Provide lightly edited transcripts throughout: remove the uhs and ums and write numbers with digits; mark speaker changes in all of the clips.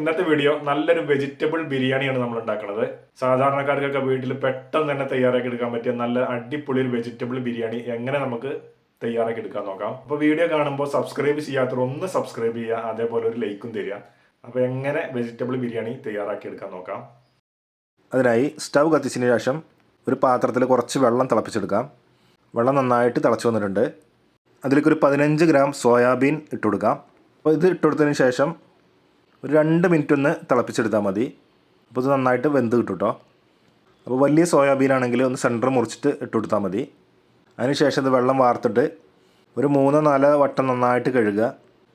Speaker 1: ഇന്നത്തെ വീഡിയോ നല്ലൊരു വെജിറ്റബിൾ ബിരിയാണിയാണ് നമ്മൾ ഉണ്ടാക്കുന്നത്. സാധാരണക്കാർക്കൊക്കെ വീട്ടിൽ പെട്ടെന്ന് തന്നെ തയ്യാറാക്കി എടുക്കാൻ പറ്റിയ നല്ല അടിപൊളി ഒരു വെജിറ്റബിൾ ബിരിയാണി എങ്ങനെ നമുക്ക് തയ്യാറാക്കി എടുക്കാൻ നോക്കാം. അപ്പോൾ വീഡിയോ കാണുമ്പോൾ സബ്സ്ക്രൈബ് ചെയ്യാത്തവർ ഒന്ന് സബ്സ്ക്രൈബ് ചെയ്യുക, അതേപോലെ ഒരു ലൈക്കും തരിക. അപ്പോൾ എങ്ങനെ വെജിറ്റബിൾ ബിരിയാണി തയ്യാറാക്കി എടുക്കാൻ നോക്കാം.
Speaker 2: അതിനായി സ്റ്റവ് കത്തിച്ചതിന് ശേഷം ഒരു പാത്രത്തിൽ കുറച്ച് വെള്ളം തിളപ്പിച്ചെടുക്കാം. വെള്ളം നന്നായിട്ട് തിളച്ച് വന്നിട്ടുണ്ട്. അതിലേക്കൊരു 15 ഗ്രാം സോയാബീൻ ഇട്ട് കൊടുക്കാം. അപ്പോൾ ഇത് ഇട്ട് കൊടുത്തതിന് ശേഷം ഒരു 2 മിനിറ്റ് ഒന്ന് തിളപ്പിച്ചെടുത്താൽ മതി. അപ്പോൾ ഇത് നന്നായിട്ട് വെന്ത് കിട്ടും കേട്ടോ. അപ്പോൾ വലിയ സോയാബീൻ ആണെങ്കിൽ ഒന്ന് സെൻറ്റർ മുറിച്ചിട്ട് ഇട്ട് കൊടുത്താൽ മതി. അതിനുശേഷം ഇത് വെള്ളം വാർത്തിട്ട് ഒരു 3-4 വട്ടം നന്നായിട്ട് കഴുകുക.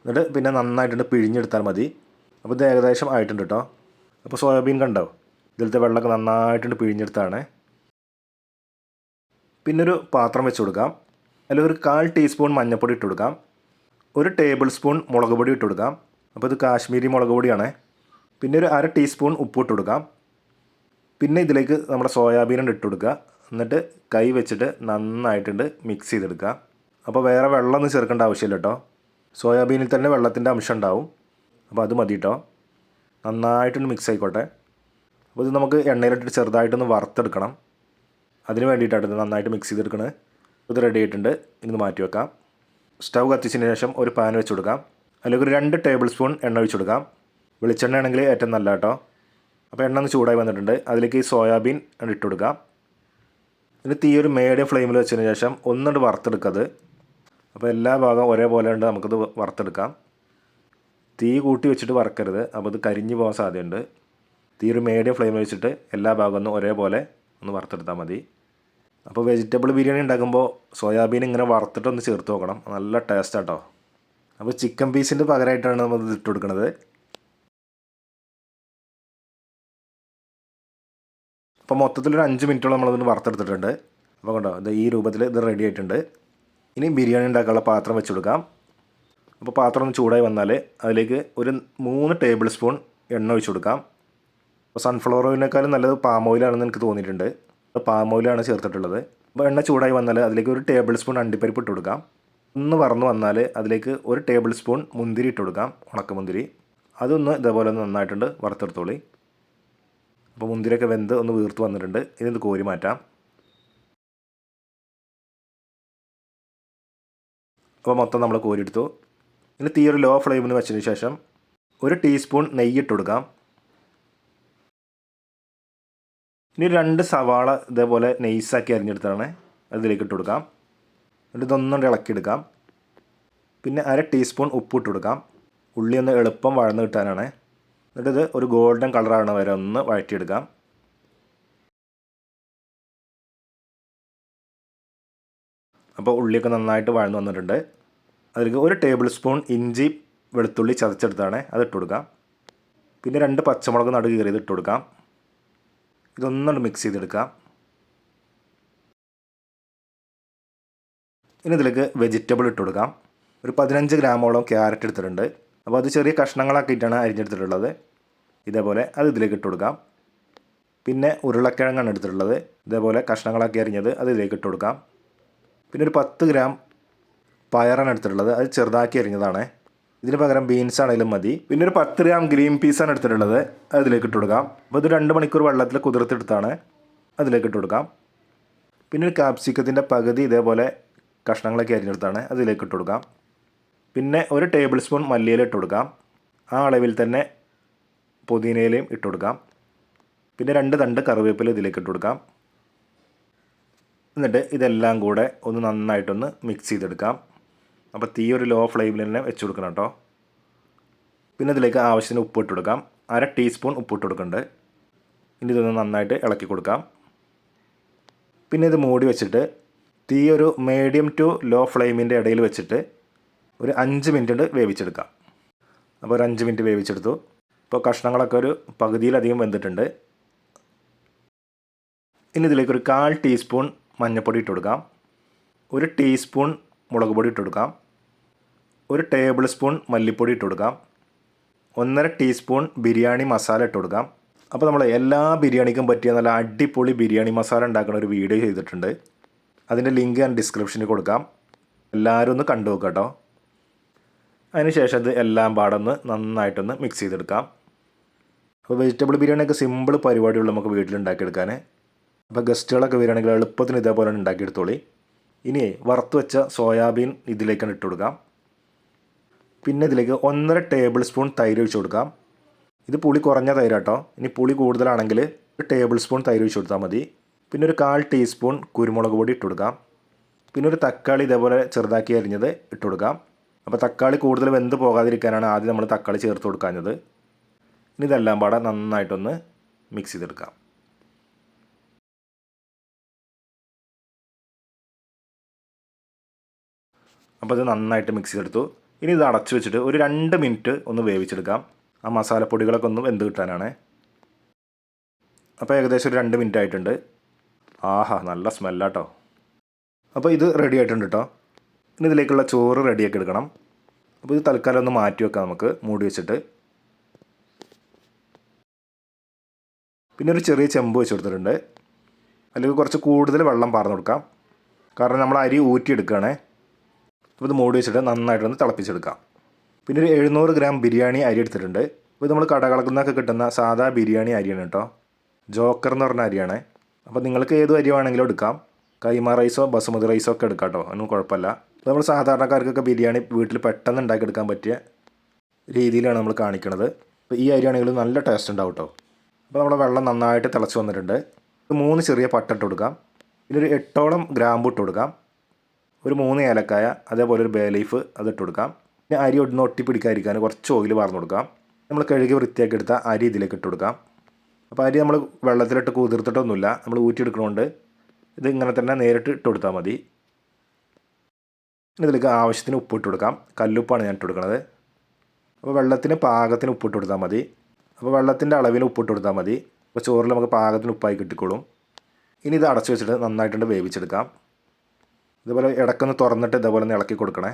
Speaker 2: എന്നിട്ട് പിന്നെ നന്നായിട്ടുണ്ട് പിഴിഞ്ഞെടുത്താൽ മതി. അപ്പോൾ ഇത് ഏകദേശം ആയിട്ടുണ്ട് കേട്ടോ. അപ്പോൾ സോയാബീൻ കണ്ടോ, ഇതിലത്തെ വെള്ളമൊക്കെ നന്നായിട്ടുണ്ട് പിഴിഞ്ഞെടുത്താണ്. പിന്നൊരു പാത്രം വെച്ച് കൊടുക്കാം. അതിലൊരു 1/4 ടീസ്പൂൺ മഞ്ഞൾപ്പൊടി ഇട്ട് കൊടുക്കാം. 1 ടേബിൾ സ്പൂൺ മുളക് പൊടി ഇട്ട് കൊടുക്കാം. അപ്പോൾ ഇത് കാശ്മീരി മുളക് പൊടിയാണ്. പിന്നെ ഒരു 1/2 ടീസ്പൂൺ ഉപ്പ് ഇട്ട് കൊടുക്കാം. പിന്നെ ഇതിലേക്ക് നമ്മുടെ സോയാബീൻ ഇട്ട് കൊടുക്കുക. എന്നിട്ട് കൈ വെച്ചിട്ട് നന്നായിട്ടുണ്ട് മിക്സ് ചെയ്തെടുക്കുക. അപ്പോൾ വേറെ വെള്ളമൊന്നും ചേർക്കേണ്ട ആവശ്യമില്ല കേട്ടോ. സോയാബീനിൽ തന്നെ വെള്ളത്തിൻ്റെ അംശം ഉണ്ടാവും. അപ്പോൾ അത് മതി കേട്ടോ. നന്നായിട്ടൊന്ന് മിക്സ് ആയിക്കോട്ടെ. അപ്പോൾ ഇത് നമുക്ക് എണ്ണയിലിട്ടിട്ട് ചെറുതായിട്ടൊന്ന് വറുത്തെടുക്കണം. അതിന് വേണ്ടിയിട്ടാണ് ഇത് നന്നായിട്ട് മിക്സ് ചെയ്തെടുക്കണത്. ഇത് റെഡി ആയിട്ടുണ്ട്. ഇന്ന് മാറ്റി വെക്കാം. സ്റ്റവ് കത്തിച്ചതിന് ശേഷം ഒരു പാൻ വെച്ച് കൊടുക്കാം. അതിലേക്ക് ഒരു 2 ടേബിൾ സ്പൂൺ എണ്ണ ഒഴിച്ച് കൊടുക്കാം. വെളിച്ചെണ്ണ ആണെങ്കിൽ ഏറ്റവും നല്ല കേട്ടോ. അപ്പോൾ എണ്ണ ഒന്ന് ചൂടായി വന്നിട്ടുണ്ട്. അതിലേക്ക് ഈ സോയാബീൻ ഇട്ട് കൊടുക്കാം. എന്നിട്ട് തീ ഒരു മീഡിയം ഫ്ലെയിമിൽ വെച്ചതിന് ശേഷം ഒന്നുകൊണ്ട് വറുത്തെടുക്കത്. അപ്പോൾ എല്ലാ ഭാഗവും ഒരേപോലെ ഉണ്ട്, നമുക്കിത് വറുത്തെടുക്കാം. തീ കൂട്ടി വെച്ചിട്ട് വറക്കരുത്, അപ്പോൾ ഇത് കരിഞ്ഞു പോകാൻ സാധ്യതയുണ്ട്. തീ ഒരു മീഡിയം ഫ്ലെയിമിൽ വെച്ചിട്ട് എല്ലാ ഭാഗവും ഒന്ന് ഒരേപോലെ ഒന്ന് വറുത്തെടുത്താൽ മതി. അപ്പോൾ വെജിറ്റബിൾ ബിരിയാണി ഉണ്ടാക്കുമ്പോൾ സോയാബീൻ ഇങ്ങനെ വറുത്തിട്ടൊന്ന് ചേർത്ത് നോക്കണം, നല്ല ടേസ്റ്റ് കേട്ടോ. അപ്പോൾ ചിക്കൻ പീസിൻ്റെ പകരമായിട്ടാണ് നമ്മൾ ഇത് ഇട്ട് കൊടുക്കുന്നത്. അപ്പോൾ മൊത്തത്തിലൊരു 5 മിനിറ്റോളം നമ്മളതൊന്ന് വറുത്തെടുത്തിട്ടുണ്ട്. അപ്പോൾ കണ്ടോ, ഇത് ഈ രൂപത്തിൽ ഇത് റെഡി ആയിട്ടുണ്ട്. ഇനി ബിരിയാണി ഉണ്ടാക്കാനുള്ള പാത്രം വെച്ച് കൊടുക്കാം. അപ്പോൾ പാത്രം ഒന്ന് ചൂടായി വന്നാൽ അതിലേക്ക് ഒരു 3 ടേബിൾ സ്പൂൺ എണ്ണ ഒഴിച്ച് കൊടുക്കാം. അപ്പോൾ സൺഫ്ലവർ ഓയിലിനേക്കാളും നല്ലത് പാം ഓയിലാണെന്ന് എനിക്ക് തോന്നിയിട്ടുണ്ട്. പാം ഓയിലാണ് ചേർത്തിട്ടുള്ളത്. അപ്പോൾ എണ്ണ ചൂടായി വന്നാൽ അതിലേക്ക് ഒരു ടേബിൾ സ്പൂൺ അണ്ടിപ്പരിപ്പ് ഇട്ട് കൊടുക്കാം. ഒന്ന് വറന്ന് വന്നാൽ അതിലേക്ക് ഒരു ടേബിൾ സ്പൂൺ മുന്തിരി ഇട്ട് കൊടുക്കാം, ഉണക്കമുന്തിരി. അതൊന്ന് ഇതേപോലെ ഒന്ന് നന്നായിട്ടുണ്ട് വറുത്തെടുത്തോളി. അപ്പോൾ മുന്തിരിയൊക്കെ വെന്ത് ഒന്ന് വീർത്ത് വന്നിട്ടുണ്ട്. ഇനി കോരി മാറ്റാം. അപ്പോൾ മൊത്തം നമ്മൾ കോരിയെടുത്തു. ഇനി തീ ഒരു ലോ ഫ്ലെയിമിൽ വെച്ചതിന് ശേഷം ഒരു ടീസ്പൂൺ നെയ്യ് ഇട്ട് കൊടുക്കാം. ഇനി 2 സവാള ഇതേപോലെ നൈസാക്കി അരിഞ്ഞെടുത്താണ് അതിലേക്ക് ഇട്ട് കൊടുക്കാം. എന്നിട്ട് ഇതൊന്നും ഇളക്കിയെടുക്കാം. പിന്നെ 1/2 ടീസ്പൂൺ ഉപ്പ് ഇട്ട് കൊടുക്കാം. ഉള്ളി ഒന്ന് എളുപ്പം വഴന്ന് കിട്ടാനാണ്. എന്നിട്ട് ഇത് ഒരു ഗോൾഡൻ കളറാണ് വരെ ഒന്ന് വഴറ്റിയെടുക്കാം. അപ്പോൾ ഉള്ളിയൊക്കെ നന്നായിട്ട് വഴന്ന് വന്നിട്ടുണ്ട്. അതിലേക്ക് ഒരു ടേബിൾ സ്പൂൺ ഇഞ്ചി വെളുത്തുള്ളി ചതച്ചെടുത്താണ് അത് ഇട്ട് കൊടുക്കാം. പിന്നെ 2 പച്ചമുളക് നടു കീറിയത് ഇട്ട് കൊടുക്കാം. ഇതൊന്നും മിക്സ് ചെയ്തെടുക്കാം. ഇനി ഇതിലേക്ക് വെജിറ്റബിൾ ഇട്ട് കൊടുക്കാം. ഒരു 15 ഗ്രാമോളം ക്യാരറ്റ് എടുത്തിട്ടുണ്ട്. അപ്പോൾ അത് ചെറിയ കഷ്ണങ്ങളാക്കിയിട്ടാണ് അരിഞ്ഞെടുത്തിട്ടുള്ളത്. ഇതേപോലെ അത് ഇതിലേക്ക് ഇട്ട് കൊടുക്കാം. പിന്നെ ഉരുളക്കിഴങ്ങാണ് എടുത്തിട്ടുള്ളത്. ഇതേപോലെ കഷ്ണങ്ങളാക്കി അരിഞ്ഞത് അത് ഇതിലേക്ക് ഇട്ട് കൊടുക്കാം. പിന്നെ ഒരു 10 ഗ്രാം പയറാണ് എടുത്തിട്ടുള്ളത്. അത് ചെറുതാക്കി അരിഞ്ഞതാണ്. ഇതിന് പകരം ബീൻസ് ആണെങ്കിലും മതി. പിന്നെ ഒരു 10 ഗ്രാം ഗ്രീൻ പീസാണ് എടുത്തിട്ടുള്ളത്. അതിലേക്ക് ഇട്ട് കൊടുക്കാം. അപ്പോൾ ഇത് 2 മണിക്കൂർ വെള്ളത്തിൽ കുതിർത്തെടുത്താണ് അതിലേക്ക് ഇട്ട് കൊടുക്കാം. പിന്നെ ഒരു കാപ്സിക്കത്തിൻ്റെ പകുതി ഇതേപോലെ കഷ്ണങ്ങളൊക്കെ അരിഞ്ഞെടുത്താണ് അതിലേക്ക് ഇട്ട് കൊടുക്കാം. പിന്നെ ഒരു ടേബിൾ സ്പൂൺ മല്ലിയില ഇട്ട് കൊടുക്കാം. ആ അളവിൽ തന്നെ പുതിനയിലയും ഇട്ട് കൊടുക്കാം. പിന്നെ 2 തണ്ട് കറിവേപ്പില ഇതിലേക്ക് ഇട്ട് കൊടുക്കാം. എന്നിട്ട് ഇതെല്ലാം കൂടെ ഒന്ന് നന്നായിട്ടൊന്ന് മിക്സ് ചെയ്തെടുക്കാം. അപ്പോൾ തീ ഒരു ലോ ഫ്ലെയിമിൽ തന്നെ വെച്ച് കൊടുക്കണം കേട്ടോ. പിന്നെ ഇതിലേക്ക് ആവശ്യത്തിന് ഉപ്പ് ഇട്ട് കൊടുക്കാം. 1/2 ടീസ്പൂൺ ഉപ്പ് ഇട്ട് കൊടുക്കുന്നുണ്ട്. ഇനി ഇതൊന്ന് നന്നായിട്ട് ഇളക്കി കൊടുക്കാം. പിന്നെ ഇത് മൂടി വെച്ചിട്ട് തീ ഒരു മീഡിയം ടു ലോ ഫ്ലെയിമിൻ്റെ ഇടയിൽ വെച്ചിട്ട് ഒരു 5 മിനിറ്റ് വേവിച്ചെടുക്കാം. അപ്പോൾ ഒരു 5 മിനിറ്റ് വേവിച്ചെടുത്തു. ഇപ്പോൾ കഷ്ണങ്ങളൊക്കെ ഒരു പകുതിയിലധികം വെന്തിട്ടുണ്ട്. ഇനി ഇതിലേക്ക് ഒരു 1/4 ടീസ്പൂൺ മഞ്ഞൾപ്പൊടി ഇട്ട് കൊടുക്കാം. 1 ടീസ്പൂൺ മുളക് പൊടി ഇട്ട് കൊടുക്കാം. 1 ടേബിൾ സ്പൂൺ മല്ലിപ്പൊടി ഇട്ട് കൊടുക്കാം. 1/2 ടീസ്പൂൺ ബിരിയാണി മസാല ഇട്ട് കൊടുക്കാം. അപ്പോൾ നമ്മൾ എല്ലാ ബിരിയാണിക്കും പറ്റിയ നല്ല അടിപൊളി ബിരിയാണി മസാല ഉണ്ടാക്കുന്ന ഒരു വീഡിയോ ചെയ്തിട്ടുണ്ട്. അതിൻ്റെ ലിങ്ക് ഞാൻ ഡിസ്ക്രിപ്ഷനിൽ കൊടുക്കാം. എല്ലാവരും ഒന്ന് കണ്ടു നോക്കാം കേട്ടോ. അതിനുശേഷം ഇത് എല്ലാം പാടൊന്ന് നന്നായിട്ടൊന്ന് മിക്സ് ചെയ്തെടുക്കാം. അപ്പോൾ വെജിറ്റബിൾ ബിരിയാണിയൊക്കെ സിമ്പിൾ പരിപാടിയുള്ളൂ നമുക്ക് വീട്ടിലുണ്ടാക്കിയെടുക്കാൻ. അപ്പോൾ ഗസ്റ്റുകളൊക്കെ വരികയാണെങ്കിൽ എളുപ്പത്തിന് ഇതേപോലെ ഉണ്ടാക്കിയെടുത്തോളി. ഇനി വറുത്ത് വെച്ച സോയാബീൻ ഇതിലേക്കാണ് ഇട്ട് കൊടുക്കാം. പിന്നെ ഇതിലേക്ക് 1.5 ടേബിൾ സ്പൂൺ തൈര് ഒഴിച്ച് കൊടുക്കാം. ഇത് പുളി കുറഞ്ഞ തൈരാട്ടോ. ഇനി പുളി കൂടുതലാണെങ്കിൽ 1 ടേബിൾ സ്പൂൺ തൈര് ഒഴിച്ച് കൊടുത്താൽ മതി. പിന്നെ ഒരു 1/4 ടീസ്പൂൺ കുരുമുളക് പൊടി ഇട്ട് കൊടുക്കാം. പിന്നെ ഒരു തക്കാളി ഇതേപോലെ ചെറുതാക്കി അരിഞ്ഞത് ഇട്ട് കൊടുക്കാം. അപ്പോൾ തക്കാളി കൂടുതൽ വെന്ത് പോകാതിരിക്കാനാണ് ആദ്യം നമ്മൾ തക്കാളി ചേർത്ത് കൊടുക്കാഞ്ഞത്. ഇനി ഇതെല്ലാം പാടെ നന്നായിട്ടൊന്ന് മിക്സ് ചെയ്തെടുക്കാം. അപ്പോൾ ഇത് നന്നായിട്ട് മിക്സ് ചെയ്തെടുത്തു. ഇനി ഇത് അടച്ചു വെച്ചിട്ട് ഒരു 2 മിനിറ്റ് ഒന്ന് വേവിച്ചെടുക്കാം. ആ മസാലപ്പൊടികളൊക്കെ ഒന്ന് വെന്ത് കിട്ടാനാണ്. അപ്പോൾ ഏകദേശം ഒരു 2 മിനിറ്റ് ആയിട്ടുണ്ട്. ആഹാ, നല്ല സ്മെല്ലാട്ടോ. അപ്പോൾ ഇത് റെഡി ആയിട്ടുണ്ട് കേട്ടോ. ഇനി ഇതിലേക്കുള്ള ചോറ് റെഡിയാക്കി എടുക്കണം. അപ്പോൾ ഇത് തൽക്കാലം ഒന്ന് മാറ്റി വെക്കാം നമുക്ക് മൂടി വെച്ചിട്ട്. പിന്നെ ഒരു ചെറിയ ചെമ്പ് വെച്ച് കൊടുത്തിട്ടുണ്ട്. അല്ലെങ്കിൽ കുറച്ച് കൂടുതൽ വെള്ളം പാർന്ന് കൊടുക്കാം, കാരണം നമ്മൾ അരി ഊറ്റിയെടുക്കുകയാണേ. അപ്പോൾ ഇത് മൂടി വെച്ചിട്ട് നന്നായിട്ടൊന്ന് തിളപ്പിച്ചെടുക്കാം. പിന്നെ ഒരു 700 ഗ്രാം ബിരിയാണി അരി എടുത്തിട്ടുണ്ട്. അപ്പോൾ ഇത് നമ്മൾ കടകളിൽ നിന്നൊക്കെ കിട്ടുന്ന സാധാ ബിരിയാണി അരിയാണ് കേട്ടോ. ജോക്കർ എന്ന് പറഞ്ഞ അരിയാണ്. അപ്പോൾ നിങ്ങൾക്ക് ഏത് അരി വേണമെങ്കിലും എടുക്കാം. കൈമ റൈസോ ബസുമതി റൈസോ ഒക്കെ എടുക്കാം കേട്ടോ, ഒന്നും കുഴപ്പമില്ല. അപ്പോൾ നമ്മൾ സാധാരണക്കാർക്കൊക്കെ ബിരിയാണി വീട്ടിൽ പെട്ടെന്ന് ഉണ്ടാക്കിയെടുക്കാൻ പറ്റിയ രീതിയിലാണ് നമ്മൾ കാണിക്കുന്നത്. അപ്പോൾ ഈ അരിയാണെങ്കിലും നല്ല ടേസ്റ്റ് ഉണ്ടാവും കേട്ടോ. അപ്പോൾ നമ്മുടെ വെള്ളം നന്നായിട്ട് തിളച്ച് വന്നിട്ടുണ്ട്. 3 ചെറിയ പട്ട ഇട്ട് കൊടുക്കാം. പിന്നെ ഒരു 8ഓളം ഗ്രാമ്പു ഇട്ട് കൊടുക്കാം. ഒരു 3 ഏലക്കായ, അതേപോലെ ഒരു ബേ ലീഫ് അതിട്ട് കൊടുക്കാം. പിന്നെ അരി ഒന്ന് ഒട്ടിപ്പിടിക്കാതിരിക്കാൻ കുറച്ച് ഓയിൽ വാർന്നു കൊടുക്കാം. നമ്മൾ കഴുകി വൃത്തിയാക്കി എടുത്ത അരി ഇതിലേക്ക് ഇട്ട് കൊടുക്കാം. അപ്പോൾ അരി നമ്മൾ വെള്ളത്തിലിട്ട് കുതിർത്തിട്ടൊന്നുമില്ല, നമ്മൾ ഊറ്റിയെടുക്കണോണ്ട് ഇത് ഇങ്ങനെ തന്നെ നേരിട്ട് ഇട്ട് കൊടുത്താൽ മതി. ഇതിലേക്ക് ആവശ്യത്തിന് ഉപ്പിട്ട് കൊടുക്കാം. കല്ലുപ്പാണ് ഞാൻ ഇട്ട് കൊടുക്കുന്നത്. അപ്പോൾ വെള്ളത്തിന് പാകത്തിന് ഉപ്പിട്ട് കൊടുത്താൽ മതി. അപ്പോൾ വെള്ളത്തിൻ്റെ അളവിൽ ഉപ്പിട്ട് കൊടുത്താൽ മതി. അപ്പോൾ ചോറിൽ നമുക്ക് പാകത്തിന് ഉപ്പായി കിട്ടിക്കോളും. ഇനി ഇത് അടച്ചു വെച്ചിട്ട് നന്നായിട്ടുണ്ട് വേവിച്ചെടുക്കാം. ഇതുപോലെ ഇടയ്ക്കൊന്ന് തുറന്നിട്ട് ഇതേപോലെ ഒന്ന് ഇളക്കി കൊടുക്കണേ.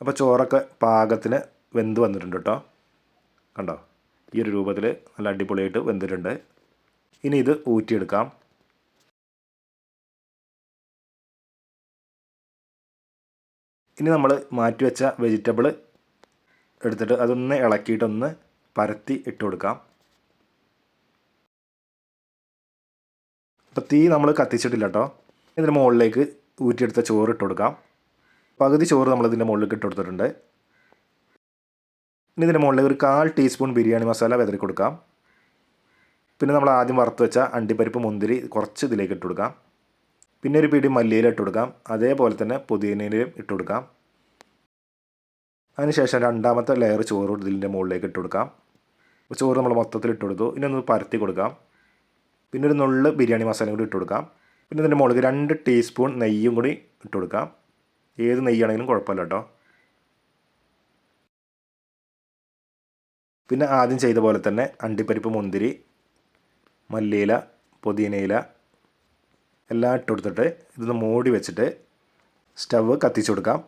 Speaker 2: അപ്പോൾ ചോറൊക്കെ പാകത്തിന് വെന്ത് വന്നിട്ടുണ്ട് കേട്ടോ. കണ്ടോ, ഈ ഒരു രൂപത്തിൽ നല്ല അടിപൊളിയായിട്ട് വെന്തിട്ടുണ്ട്. ഇനി ഇത് ഊറ്റിയെടുക്കാം. ഇനി നമ്മൾ മാറ്റിവെച്ച വെജിറ്റബിൾ എടുത്തിട്ട് അതൊന്ന് ഇളക്കിയിട്ടൊന്ന് പരത്തി ഇട്ട് കൊടുക്കാം. അപ്പോൾ തീ നമ്മൾ കത്തിച്ചിട്ടില്ല കേട്ടോ. ഇതിന് മുകളിലേക്ക് ഊറ്റിയെടുത്ത ചോറ് ഇട്ട് കൊടുക്കാം. പകുതി ചോറ് നമ്മളിതിൻ്റെ മുകളിലേക്ക് ഇട്ട് കൊടുത്തിട്ടുണ്ട്. ഇനി ഇതിൻ്റെ മുകളിലേക്ക് ഒരു 1/4 ടീസ്പൂൺ ബിരിയാണി മസാല വിതറി കൊടുക്കാം. പിന്നെ നമ്മൾ ആദ്യം വറുത്ത് വെച്ച അണ്ടിപ്പരിപ്പ് മുന്തിരി കുറച്ച് ഇതിലേക്ക് ഇട്ട് കൊടുക്കാം. പിന്നെ ഒരു പിടി മല്ലിയില ഇട്ട് കൊടുക്കാം. അതേപോലെ തന്നെ പുതിനയിലയും ഇട്ട് കൊടുക്കാം. അതിനുശേഷം രണ്ടാമത്തെ ലെയർ ചോറ് ഇതിൻ്റെ മുകളിലേക്ക് ഇട്ട് കൊടുക്കാം. അപ്പോൾ ചോറ് നമ്മൾ മൊത്തത്തിൽ ഇട്ട് കൊടുത്തു. ഇനി ഒന്ന് പരത്തി കൊടുക്കാം. പിന്നെ ഒരു നുള്ള് ബിരിയാണി മസാലയും കൂടി ഇട്ട് കൊടുക്കാം. പിന്നെ ഇതിൻ്റെ മുകളിൽ 2 ടീസ്പൂൺ നെയ്യും കൂടി ഇട്ട് കൊടുക്കാം. ഏത് നെയ്യാണെങ്കിലും കുഴപ്പമില്ല കേട്ടോ. പിന്നെ ആദ്യം ചെയ്ത പോലെ തന്നെ അണ്ടിപ്പരിപ്പ് മുന്തിരി മല്ലിയില പുതിനയില എല്ലാം ഇട്ട് കൊടുത്തിട്ട് ഇതൊന്ന് മൂടി വെച്ചിട്ട് സ്റ്റവ് കത്തിച്ച് കൊടുക്കാം.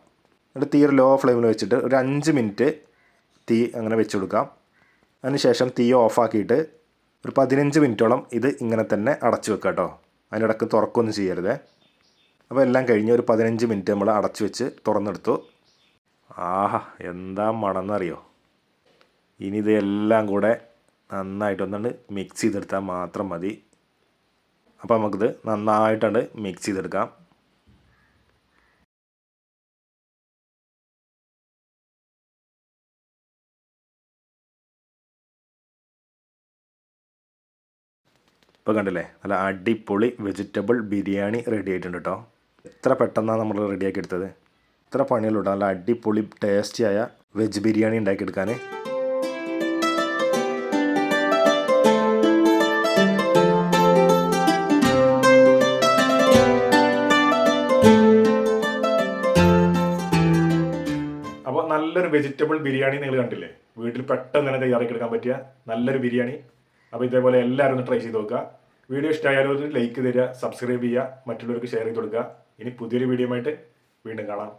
Speaker 2: എന്നിട്ട് തീരെ ലോ ഫ്ലെയിമിൽ വെച്ചിട്ട് ഒരു 5 മിനിറ്റ് തീ അങ്ങനെ വെച്ച് കൊടുക്കാം. അതിനുശേഷം തീ ഓഫാക്കിയിട്ട് ഒരു 15 മിനിറ്റോളം ഇത് ഇങ്ങനെ തന്നെ അടച്ചു വെക്കുക കേട്ടോ. അതിനിടയ്ക്ക് തുറക്കൊന്നും ചെയ്യരുത്. അപ്പോൾ എല്ലാം കഴിഞ്ഞ് ഒരു 15 മിനിറ്റ് നമ്മൾ അടച്ചു വെച്ച് തുറന്നെടുത്തു. ആഹാ, എന്താ മണമെന്നറിയോ. ഇനി ഇതെല്ലാം കൂടെ നന്നായിട്ടൊന്നുകൊണ്ട് മിക്സ് ചെയ്തെടുത്താൽ മാത്രം മതി. അപ്പോൾ നമുക്കിത് നന്നായിട്ടുണ്ട് മിക്സ് ചെയ്തെടുക്കാം. ഇപ്പോൾ കണ്ടില്ലേ, നല്ല അടിപൊളി വെജിറ്റബിൾ ബിരിയാണി റെഡി ആയിട്ടുണ്ട് കേട്ടോ. എത്ര പെട്ടെന്നാണ് നമ്മൾ റെഡിയാക്കി എടുത്തത്. ഇത്ര പണിയുള്ളൂ കേട്ടോ. നല്ല അടിപൊളി ടേസ്റ്റിയായ വെജ് ബിരിയാണി ഉണ്ടാക്കിയെടുക്കാൻ.
Speaker 1: അപ്പോൾ നല്ലൊരു വെജിറ്റബിൾ ബിരിയാണി നിങ്ങൾ കണ്ടില്ലേ, വീട്ടിൽ പെട്ടെന്ന് തന്നെ തയ്യാറാക്കി എടുക്കാൻ പറ്റിയ നല്ലൊരു ബിരിയാണി. അപ്പോൾ ഇതേപോലെ എല്ലാവരും ഒന്ന് ട്രൈ ചെയ്ത് നോക്കുക. വീഡിയോ ഇഷ്ടമായാലും ഒരു ലൈക്ക് തരിക, സബ്സ്ക്രൈബ് ചെയ്യുക, മറ്റുള്ളവർക്ക് ഷെയർ ചെയ്ത് കൊടുക്കുക. ഇനി പുതിയൊരു വീഡിയോ ആയിട്ട് വീണ്ടും കാണാം.